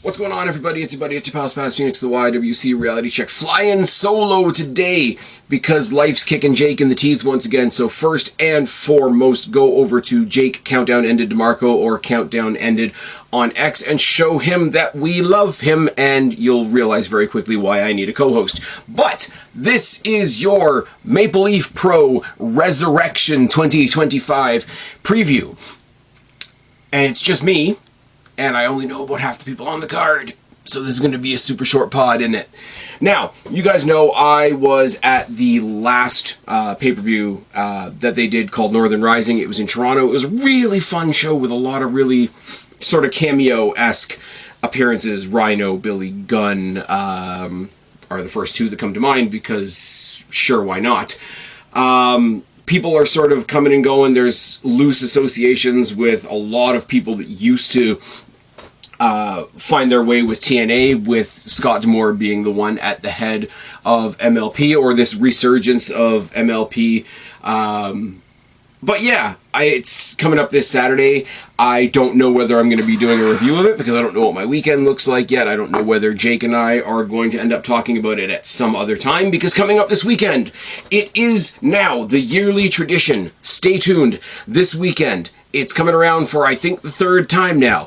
What's going on, everybody? It's your buddy, it's your pal Spaz Phoenix, the YWC Reality Check. Flying solo today because life's kicking Jake in the teeth once again. So first and foremost, go over to Jake Countdown Ended DeMarco or Countdown Ended on X and show him that we love him, and you'll realize very quickly why I need a co-host. But this is your Maple Leaf Pro Resurrection 2025 preview. And it's just me. And I only know about half the people on the card, so this is going to be a super short pod, isn't it? Now, you guys know I was at the last pay-per-view that they did called Northern Rising. It was in Toronto. It was a really fun show with a lot of really sort of cameo-esque appearances. Rhino, Billy Gunn are the first two that come to mind because, sure, why not? People are sort of coming and going. There's loose associations with a lot of people that used to find their way with TNA, with Scott D'Amore being the one at the head of MLP, or this resurgence of MLP. But yeah, it's coming up this Saturday. I don't know whether I'm going to be doing a review of it because I don't know what my weekend looks like yet. I don't know whether Jake and I are going to end up talking about it at some other time, because coming up this weekend, it is now the yearly tradition. Stay tuned this weekend. It's coming around for, I think, the third time now.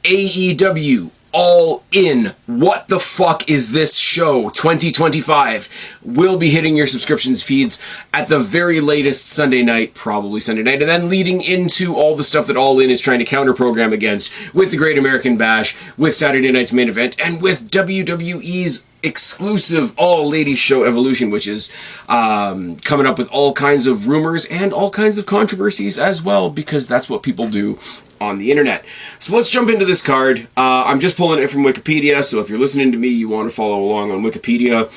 AEW All In. What the fuck is this show? 2025 will be hitting your subscriptions feeds at the very latest Sunday night, probably Sunday night, and then leading into all the stuff that All In is trying to counter-program against with the Great American Bash, with Saturday night's main event, and with WWE's exclusive all-ladies show Evolution, which is coming up with all kinds of rumors and all kinds of controversies as well, because that's what people do on the internet. So let's jump into this card. I'm just pulling it from Wikipedia, so if you're listening to me, you want to follow along on Wikipedia.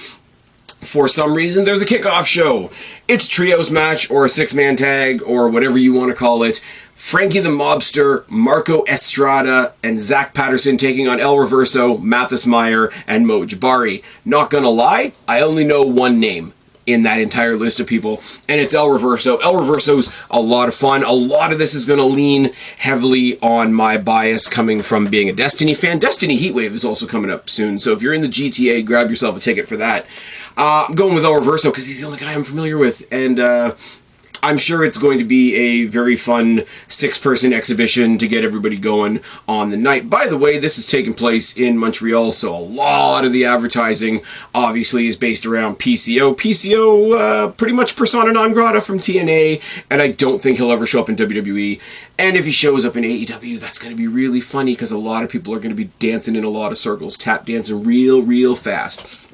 For some reason, there's a kickoff show. It's trios match, or a six-man tag, or whatever you want to call it. Frankie the Mobster, Marco Estrada, and Zach Patterson taking on El Reverso, Mathis Meyer, and Mo Jabari. Not gonna lie, I only know one name in that entire list of people, and it's El Reverso. El Reverso's a lot of fun. A lot of this is going to lean heavily on my bias coming from being a Destiny fan. Destiny Heatwave is also coming up soon, so if you're in the GTA, grab yourself a ticket for that. I'm going with El Reverso because he's the only guy I'm familiar with, and I'm sure it's going to be a very fun six-person exhibition to get everybody going on the night. By the way, this is taking place in Montreal, so a lot of the advertising obviously is based around PCO. PCO, pretty much persona non grata from TNA, and I don't think he'll ever show up in WWE. And if he shows up in AEW, that's going to be really funny because a lot of people are going to be dancing in a lot of circles, tap dancing real fast.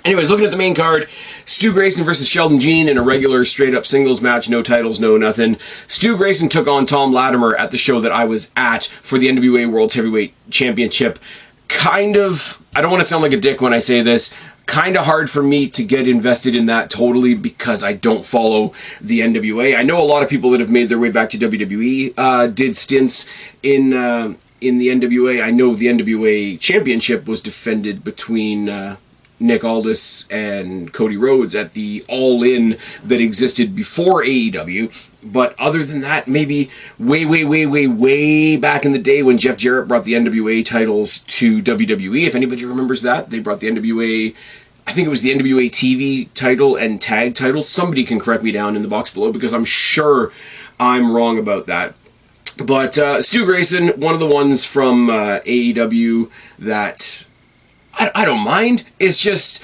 Anyways, looking at the main card, Stu Grayson versus Sheldon Jean in a regular straight-up singles match, no titles, no nothing. Stu Grayson took on Tom Latimer at the show that I was at for the NWA World Heavyweight Championship. Kind of, I don't want to sound like a dick when I say this, kind of hard for me to get invested in that totally because I don't follow the NWA. I know a lot of people that have made their way back to WWE did stints in the NWA. I know the NWA Championship was defended between Nick Aldis and Cody Rhodes at the All-In that existed before AEW. But other than that, maybe way back in the day when Jeff Jarrett brought the NWA titles to WWE. If anybody remembers that, they brought the NWA, I think it was the NWA TV title and tag title. Somebody can correct me down in the box below because I'm sure I'm wrong about that. But Stu Grayson, one of the ones from AEW that I don't mind. It's just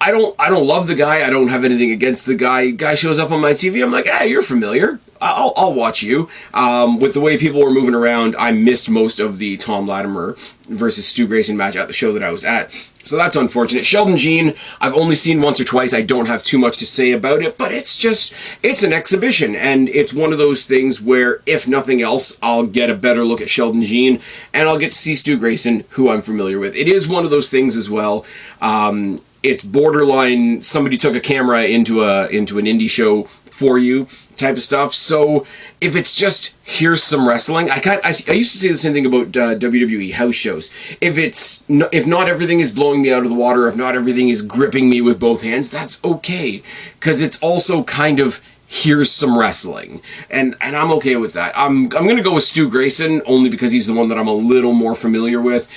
I don't love the guy. I don't have anything against the guy. Guy shows up on my TV. I'm like, you're familiar. I'll watch you. With the way people were moving around, I missed most of the Tom Latimer versus Stu Grayson match at the show that I was at. So that's unfortunate. Sheldon Jean, I've only seen once or twice. I don't have too much to say about it, but it's an exhibition, and it's one of those things where, if nothing else, I'll get a better look at Sheldon Jean, and I'll get to see Stu Grayson, who I'm familiar with. It is one of those things as well. It's borderline, somebody took a camera into an indie show for you type of stuff. So if it's just, here's some wrestling, I used to say the same thing about WWE house shows. If not everything is blowing me out of the water, if not everything is gripping me with both hands, that's okay, because it's also kind of, here's some wrestling, and I'm okay with that. I'm gonna go with Stu Grayson only because he's the one that I'm a little more familiar with.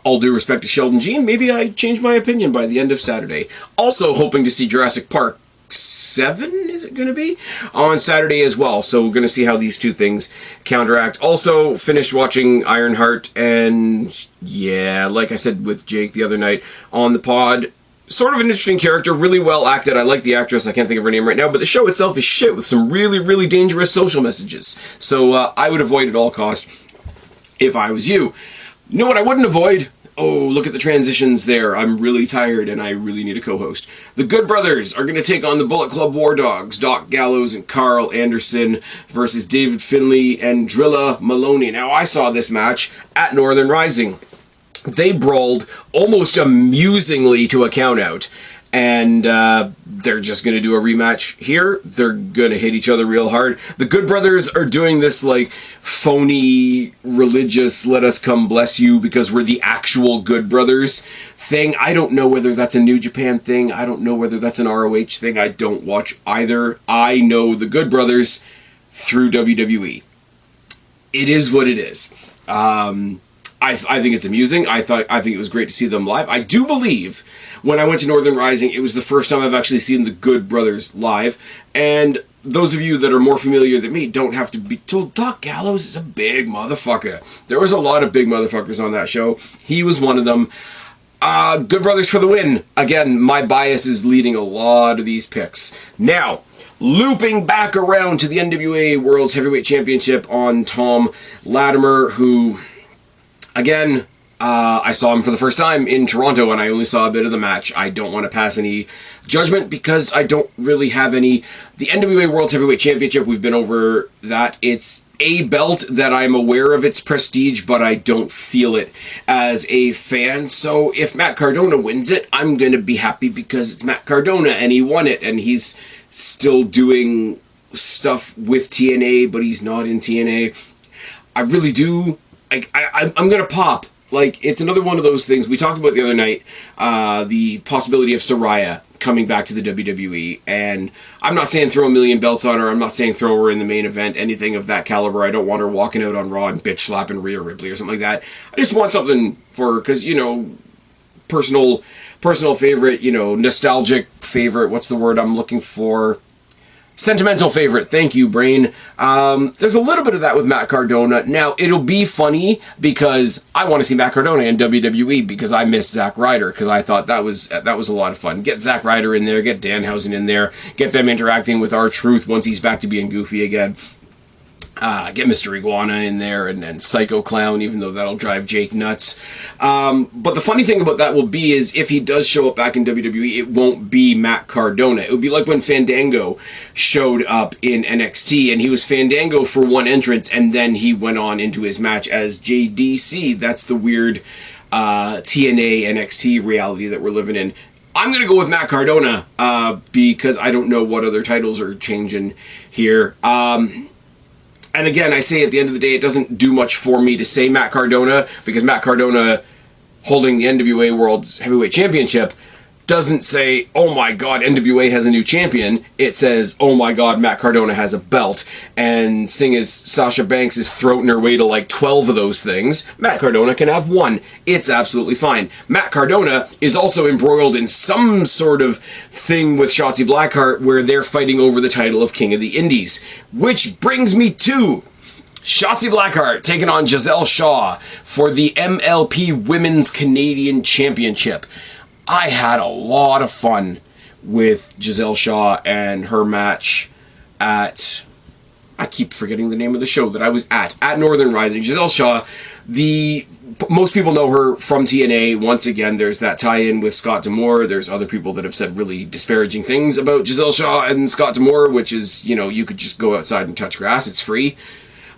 All due respect to Sheldon Jean, maybe I change my opinion by the end of Saturday. Also hoping to see Jurassic Park 7, is it going to be? On Saturday as well, so we're going to see how these two things counteract. Also, finished watching Ironheart, and yeah, like I said with Jake the other night on the pod, sort of an interesting character, really well acted. I like the actress, I can't think of her name right now, but the show itself is shit with some really, really dangerous social messages. So I would avoid at all costs if I was you. You know what I wouldn't avoid? Oh, look at the transitions there. I'm really tired and I really need a co-host. The Good Brothers are going to take on the Bullet Club War Dogs, Doc Gallows and Carl Anderson versus David Finlay and Drilla Maloney. Now, I saw this match at Northern Rising. They brawled almost amusingly to a countout. And they're just going to do a rematch here. They're going to hit each other real hard. The Good Brothers are doing this, like, phony, religious, let us come bless you because we're the actual Good Brothers thing. I don't know whether that's a New Japan thing. I don't know whether that's an ROH thing. I don't watch either. I know the Good Brothers through WWE. It is what it is. I think it's amusing. I think it was great to see them live. I do believe when I went to Northern Rising, it was the first time I've actually seen the Good Brothers live. And those of you that are more familiar than me don't have to be told, Doc Gallows is a big motherfucker. There was a lot of big motherfuckers on that show. He was one of them. Good Brothers for the win. Again, my bias is leading a lot of these picks. Now, looping back around to the NWA World's Heavyweight Championship on Tom Latimer, who, again, I saw him for the first time in Toronto, and I only saw a bit of the match. I don't want to pass any judgment because I don't really have any. The NWA World's Heavyweight Championship, we've been over that. It's a belt that I'm aware of its prestige, but I don't feel it as a fan. So if Matt Cardona wins it, I'm going to be happy because it's Matt Cardona, and he won it, and he's still doing stuff with TNA, but he's not in TNA. I really do. I'm going to pop. Like, it's another one of those things. We talked about the other night, the possibility of Saraya coming back to the WWE. And I'm not saying throw a million belts on her. I'm not saying throw her in the main event, anything of that caliber. I don't want her walking out on Raw and bitch slapping Rhea Ripley or something like that. I just want something for, because, you know, personal favorite, you know, nostalgic favorite. What's the word I'm looking for? Sentimental favorite. Thank you, brain. There's a little bit of that with Matt Cardona. Now, it'll be funny because I want to see Matt Cardona in WWE because I miss Zack Ryder, because I thought that was a lot of fun. Get Zack Ryder in there, get Danhausen in there, get them interacting with R-Truth once he's back to being goofy again. Get Mr. Iguana in there and Psycho Clown, even though that'll drive Jake nuts. But the funny thing about that will be is if he does show up back in WWE, it won't be Matt Cardona. It would be like when Fandango showed up in NXT, and he was Fandango for one entrance, and then he went on into his match as JDC. That's the weird TNA NXT reality that we're living in. I'm going to go with Matt Cardona because I don't know what other titles are changing here. And again, I say at the end of the day, it doesn't do much for me to say Matt Cardona, because Matt Cardona holding the NWA World's Heavyweight Championship doesn't say, oh my god, NWA has a new champion. It says, oh my god, Matt Cardona has a belt. And seeing as Sasha Banks is throating her way to like 12 of those things, Matt Cardona can have one. It's absolutely fine. Matt Cardona is also embroiled in some sort of thing with Shotzi Blackheart where they're fighting over the title of King of the Indies. Which brings me to Shotzi Blackheart taking on Giselle Shaw for the MLP Women's Canadian Championship. I had a lot of fun with Giselle Shaw and her match at, I keep forgetting the name of the show that I was at Northern Rising. Giselle Shaw, most people know her from TNA. Once again, there's that tie-in with Scott D'Amore. There's other people that have said really disparaging things about Giselle Shaw and Scott D'Amore, which is, you know, you could just go outside and touch grass. It's free.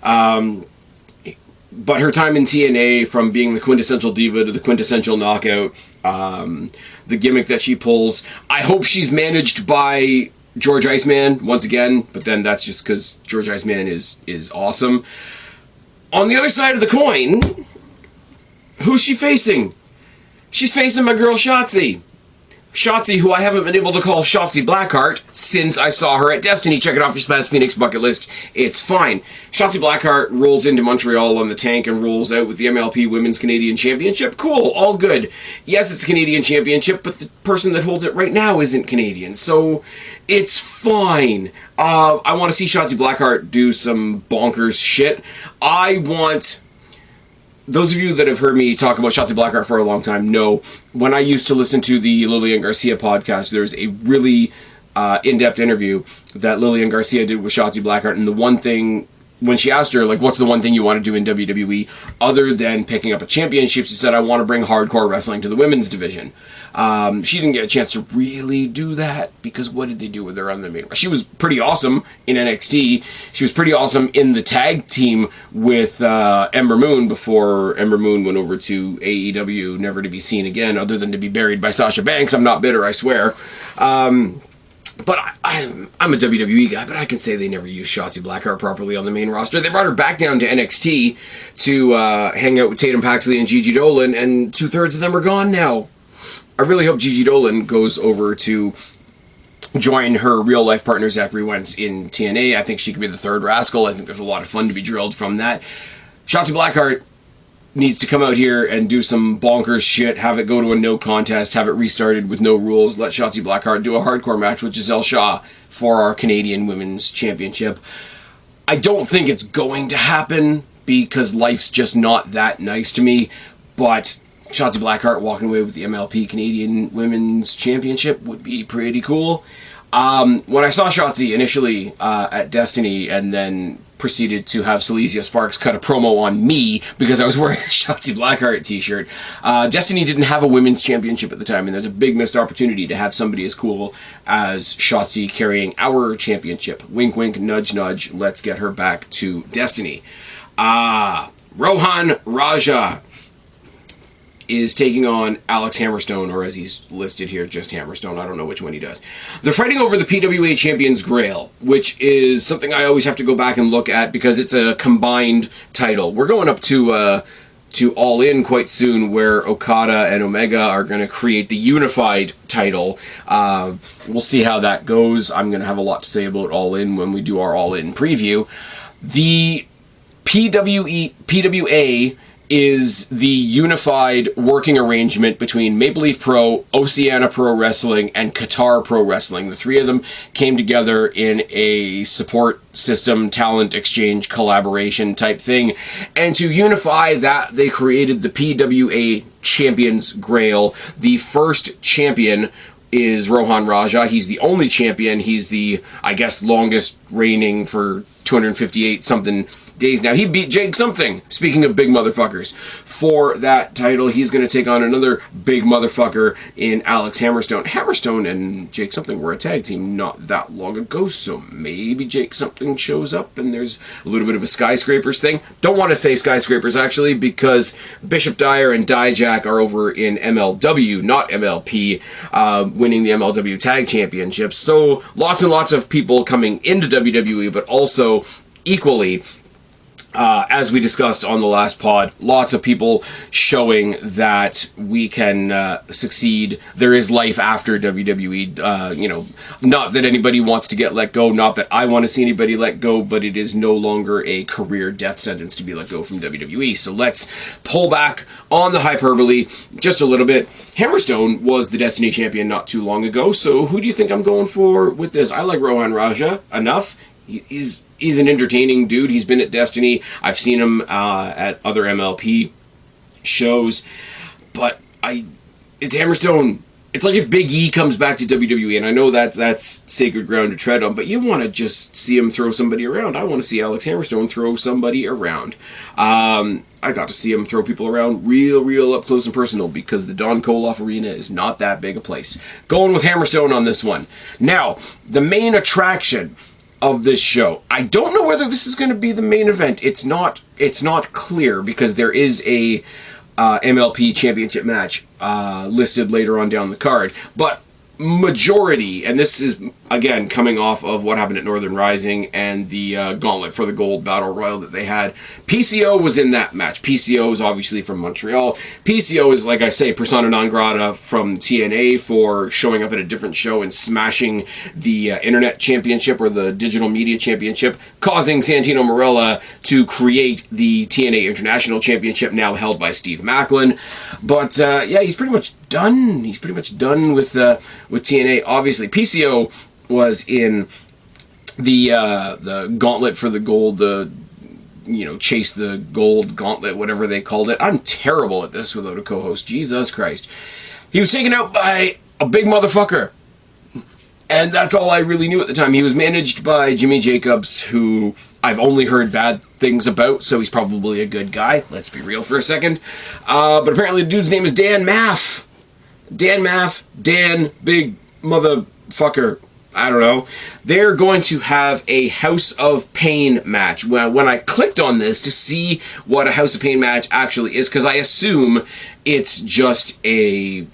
But her time in TNA, from being the quintessential diva to the quintessential knockout, the gimmick that she pulls, I hope she's managed by George Iceman once again, but then that's just because George Iceman is awesome. On the other side of the coin, who's she facing? She's facing my girl Shotzi. Shotzi, who I haven't been able to call Shotzi Blackheart since I saw her at Destiny. Check it off your Spaz Phoenix bucket list. It's fine. Shotzi Blackheart rolls into Montreal on the tank and rolls out with the MLP Women's Canadian Championship. Cool, all good. Yes, it's a Canadian Championship, but the person that holds it right now isn't Canadian, so it's fine. I want to see Shotzi Blackheart do some bonkers shit. Those of you that have heard me talk about Shotzi Blackheart for a long time know when I used to listen to the Lillian Garcia podcast, there's a really in-depth interview that Lillian Garcia did with Shotzi Blackheart, and the one thing, when she asked her, like, what's the one thing you want to do in WWE other than picking up a championship, she said, I want to bring hardcore wrestling to the women's division. She didn't get a chance to really do that, because what did they do with her on the main? She was pretty awesome in NXT. She was pretty awesome in the tag team with Ember Moon before Ember Moon went over to AEW, never to be seen again, other than to be buried by Sasha Banks. I'm not bitter, I swear. But I'm a WWE guy, but I can say they never used Shotzi Blackheart properly on the main roster. They brought her back down to NXT to hang out with Tatum Paxley and Gigi Dolan, and 2/3 of them are gone now. I really hope Gigi Dolan goes over to join her real-life partner Zachary Wentz in TNA. I think she could be the third Rascal. I think there's a lot of fun to be drilled from that. Shotzi Blackheart needs to come out here and do some bonkers shit, have it go to a no contest, have it restarted with no rules, let Shotzi Blackheart do a hardcore match with Giselle Shaw for our Canadian Women's Championship. I don't think it's going to happen because life's just not that nice to me, but Shotzi Blackheart walking away with the MLP Canadian Women's Championship would be pretty cool. When I saw Shotzi initially at Destiny and then proceeded to have Silesia Sparks cut a promo on me because I was wearing a Shotzi Blackheart t-shirt, Destiny didn't have a women's championship at the time, and there's a big missed opportunity to have somebody as cool as Shotzi carrying our championship. Wink, wink, nudge, nudge. Let's get her back to Destiny. Rohan Raja is taking on Alex Hammerstone, or as he's listed here, just Hammerstone. I don't know which one he does. They're fighting over the PWA Champions Grail, which is something I always have to go back and look at because it's a combined title. We're going up to All In quite soon, where Okada and Omega are going to create the unified title. We'll see how that goes. I'm going to have a lot to say about All In when we do our All In preview. The PWA is the unified working arrangement between Maple Leaf Pro, Oceania Pro Wrestling, and Qatar Pro Wrestling. The three of them came together in a support system, talent exchange, collaboration type thing. And to unify that, they created the PWA Champions Grail. The first champion is Rohan Raja. He's the only champion. He's the, I guess, longest reigning for 258 something days now. He beat Jake something. Speaking of big motherfuckers, for that title, he's going to take on another big motherfucker in Alex Hammerstone. Hammerstone and Jake something were a tag team not that long ago, so maybe Jake something shows up and there's a little bit of a skyscrapers thing. Don't want to say skyscrapers actually, because Bishop Dyer and Dijak are over in MLW, not MLP, winning the MLW Tag Championships. So lots and lots of people coming into WWE, but also equally, as we discussed on the last pod, lots of people showing that we can succeed. There is life after WWE. Not that anybody wants to get let go, not that I want to see anybody let go, but it is no longer a career death sentence to be let go from WWE. So let's pull back on the hyperbole just a little bit. Hammerstone was the Destiny champion not too long ago, so who do you think I'm going for with this? I like Rohan Raja enough. He's an entertaining dude. He's been at Destiny. I've seen him at other MLP shows. But it's Hammerstone. It's like if Big E comes back to WWE, and I know that's sacred ground to tread on, but you want to just see him throw somebody around. I want to see Alex Hammerstone throw somebody around. I got to see him throw people around real up close and personal, because the Don Koloff Arena is not that big a place. Going with Hammerstone on this one. Now, the main attraction of this show. I don't know whether this is going to be the main event. It's not clear, because there is a MLP championship match listed later on down the card. But majority, and this is, again, coming off of what happened at Northern Rising and the Gauntlet for the Gold Battle Royal that they had, PCO was in that match. PCO is obviously from Montreal. PCO is, like I say, persona non grata from TNA for showing up at a different show and smashing the Internet Championship or the Digital Media Championship, causing Santino Marella to create the TNA International Championship, now held by Steve Macklin. But, yeah, he's pretty much done. He's pretty much done with TNA. Obviously, PCO was in the Gauntlet for the Gold, Chase the Gold Gauntlet, whatever they called it. I'm terrible at this without a co-host. Jesus Christ. He was taken out by a big motherfucker. And that's all I really knew at the time. He was managed by Jimmy Jacobs, who I've only heard bad things about, so he's probably a good guy. Let's be real for a second. But apparently the dude's name is Dan Maff. Dan Maff, Dan, big motherfucker, I don't know. They're going to have a House of Pain match. When I clicked on this to see what a House of Pain match actually is, because I assume it's just a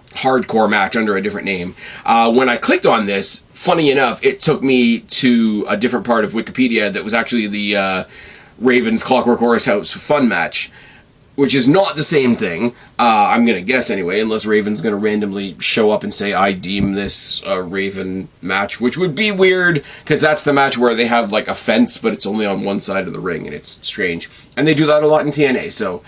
hardcore match under a different name. When I clicked on this, funny enough, it took me to a different part of Wikipedia that was actually the Ravens Clockwork Horse House Fun match, which is not the same thing, I'm going to guess anyway, unless Raven's going to randomly show up and say, I deem this a Raven match, which would be weird, because that's the match where they have like a fence, but it's only on one side of the ring, and it's strange. And they do that a lot in TNA, so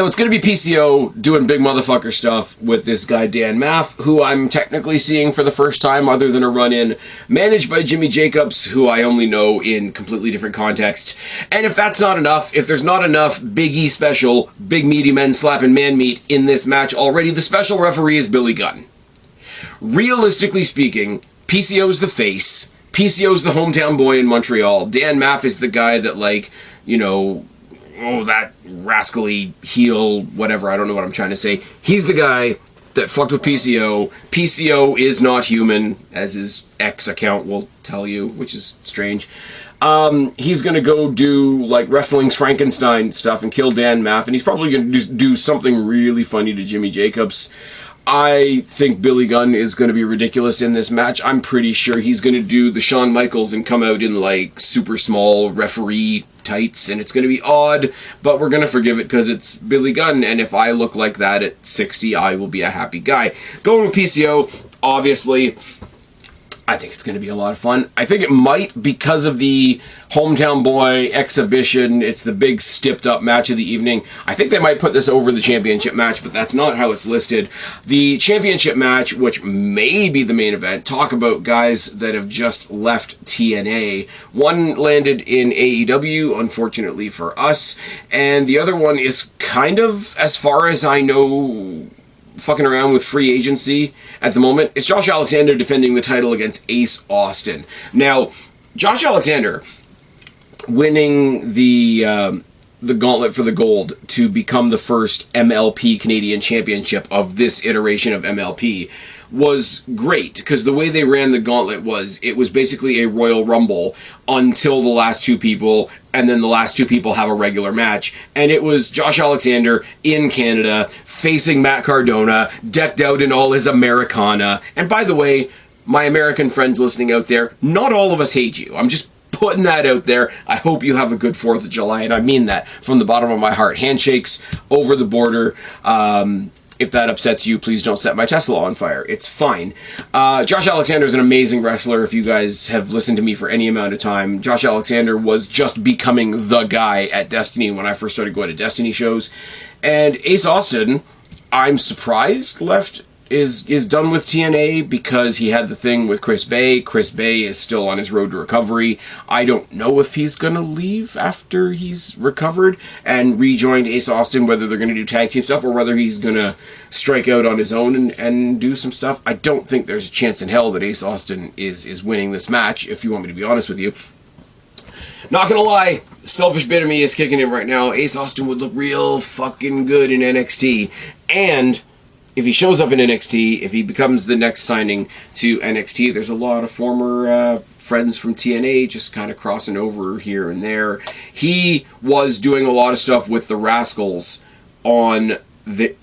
it's going to be PCO doing big motherfucker stuff with this guy Dan Maff, who I'm technically seeing for the first time other than a run-in, managed by Jimmy Jacobs, who I only know in completely different context. And if that's not enough, if there's not enough Big E special, big meaty men slapping man meat in this match already, the special referee is Billy Gunn. Realistically speaking, PCO's the face, PCO's the hometown boy in Montreal, Dan Maff is the guy that, that rascally heel, whatever, I don't know what I'm trying to say. He's the guy that fucked with PCO. PCO is not human, as his X account will tell you, which is strange. He's going to go do, Wrestling's Frankenstein stuff and kill Dan Maff, and he's probably going to do something really funny to Jimmy Jacobs. I think Billy Gunn is going to be ridiculous in this match. I'm pretty sure he's going to do the Shawn Michaels and come out in, super small referee tights, and it's going to be odd, but we're going to forgive it because it's Billy Gunn, and if I look like that at 60, I will be a happy guy. Going with PCO, obviously, I think it's going to be a lot of fun. I think it might, because of the hometown boy exhibition, it's the big stepped up match of the evening. I think they might put this over the championship match, but that's not how it's listed. The championship match, which may be the main event, talk about guys that have just left TNA. One landed in AEW, unfortunately for us, and the other one is kind of, as far as I know, fucking around with free agency at the moment. It's Josh Alexander defending the title against Ace Austin. Now, Josh Alexander winning the Gauntlet for the Gold to become the first MLP Canadian Championship of this iteration of MLP was great, because the way they ran the Gauntlet was, it was basically a Royal Rumble until the last two people, and then the last two people have a regular match, and it was Josh Alexander in Canada facing Matt Cardona, decked out in all his Americana. And by the way, my American friends listening out there, not all of us hate you. I'm just putting that out there. I hope you have a good 4th of July, and I mean that from the bottom of my heart. Handshakes over the border. If that upsets you, please don't set my Tesla on fire. It's fine. Josh Alexander is an amazing wrestler. If you guys have listened to me for any amount of time, Josh Alexander was just becoming the guy at Destiny when I first started going to Destiny shows. And Ace Austin, I'm surprised, is done with TNA because he had the thing with Chris Bay. Chris Bay is still on his road to recovery. I don't know if he's going to leave after he's recovered and rejoin Ace Austin, whether they're going to do tag team stuff or whether he's going to strike out on his own and do some stuff. I don't think there's a chance in hell that Ace Austin is winning this match, if you want me to be honest with you. Not gonna lie, selfish bit of me is kicking in right now. Ace Austin would look real fucking good in NXT, and if he shows up in NXT, if he becomes the next signing to NXT, there's a lot of former friends from TNA just kind of crossing over here and there. He was doing a lot of stuff with the Rascals on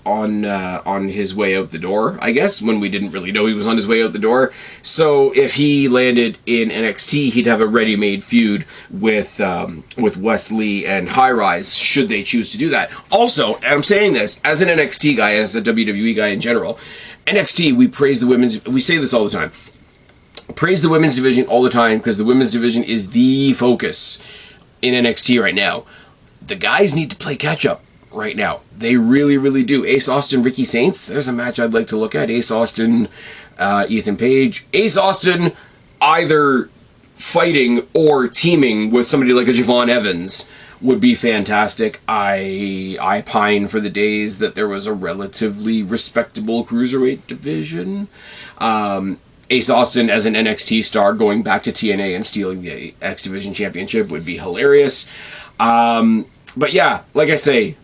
on his way out the door, I guess, when we didn't really know he was on his way out the door. So if he landed in NXT, he'd have a ready-made feud with Wesley and High Rise, should they choose to do that. Also, and I'm saying this as an NXT guy, as a WWE guy in general, NXT, we praise the women's, we say this all the time, praise the women's division all the time, because the women's division is the focus in NXT right now. The guys need to play catch-up right now. They really, really do. Ace Austin, Ricky Saints, there's a match I'd like to look at. Ace Austin, Ethan Page. Ace Austin either fighting or teaming with somebody like a Javon Evans would be fantastic. I pine for the days that there was a relatively respectable cruiserweight division. Ace Austin as an NXT star going back to TNA and stealing the X Division Championship would be hilarious. But yeah, like I say,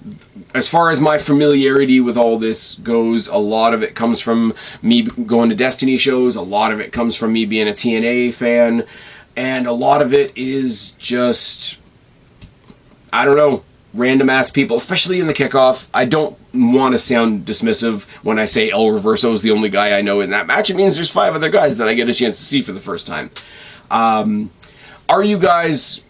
as far as my familiarity with all this goes, a lot of it comes from me going to Destiny shows, a lot of it comes from me being a TNA fan, and a lot of it is just, I don't know, random ass people, especially in the kickoff. I don't want to sound dismissive when I say El Reverso is the only guy I know in that match. It means there's 5 other guys that I get a chance to see for the first time. Are you guys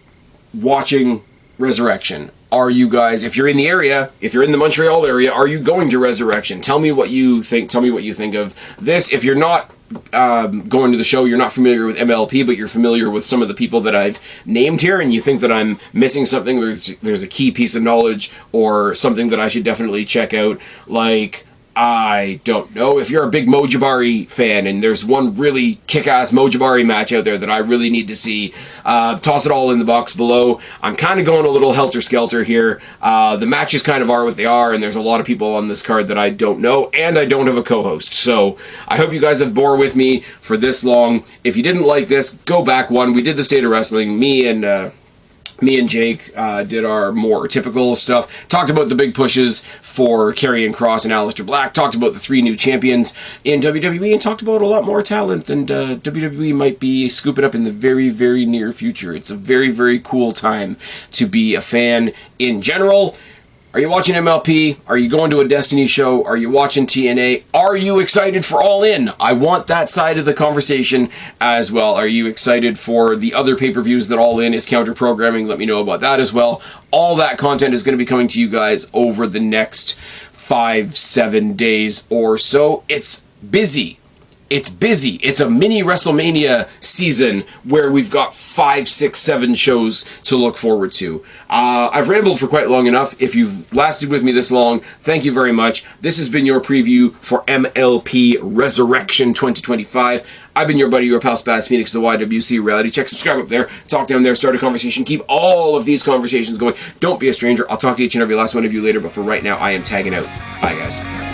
watching Resurrection? Are you guys, if you're in the area, if you're in the Montreal area, are you going to Resurrection? Tell me what you think. Tell me what you think of this. If you're not going to the show, you're not familiar with MLP, but you're familiar with some of the people that I've named here, and you think that I'm missing something, there's a key piece of knowledge or something that I should definitely check out, like, I don't know, if you're a big Mojibari fan and there's one really kick-ass Mojibari match out there that I really need to see, toss it all in the box below. I'm kind of going a little helter-skelter here. The matches kind of are what they are, and there's a lot of people on this card that I don't know, and I don't have a co-host. So I hope you guys have bore with me for this long. If you didn't like this, go back one. We did the State of Wrestling. Me and Jake did our more typical stuff. Talked about the big pushes for Karrion Kross and Aleister Black. Talked about the 3 new champions in WWE, and talked about a lot more talent than WWE might be scooping up in the very, very near future. It's a very, very cool time to be a fan in general. Are you watching MLP? Are you going to a Destiny show? Are you watching TNA? Are you excited for All In? I want that side of the conversation as well. Are you excited for the other pay-per-views that All In is counter-programming? Let me know about that as well. All that content is going to be coming to you guys over the next 5-7 days or so. It's busy. It's busy. It's a mini WrestleMania season where we've got 5, 6, 7 shows to look forward to. I've rambled for quite long enough. If you've lasted with me this long, thank you very much. This has been your preview for MLP Resurrection 2025. I've been your buddy, your pal Spaz, Phoenix, the YWC Reality Check. Subscribe up there, talk down there, start a conversation. Keep all of these conversations going. Don't be a stranger. I'll talk to each and every last one of you later, but for right now, I am tagging out. Bye, guys.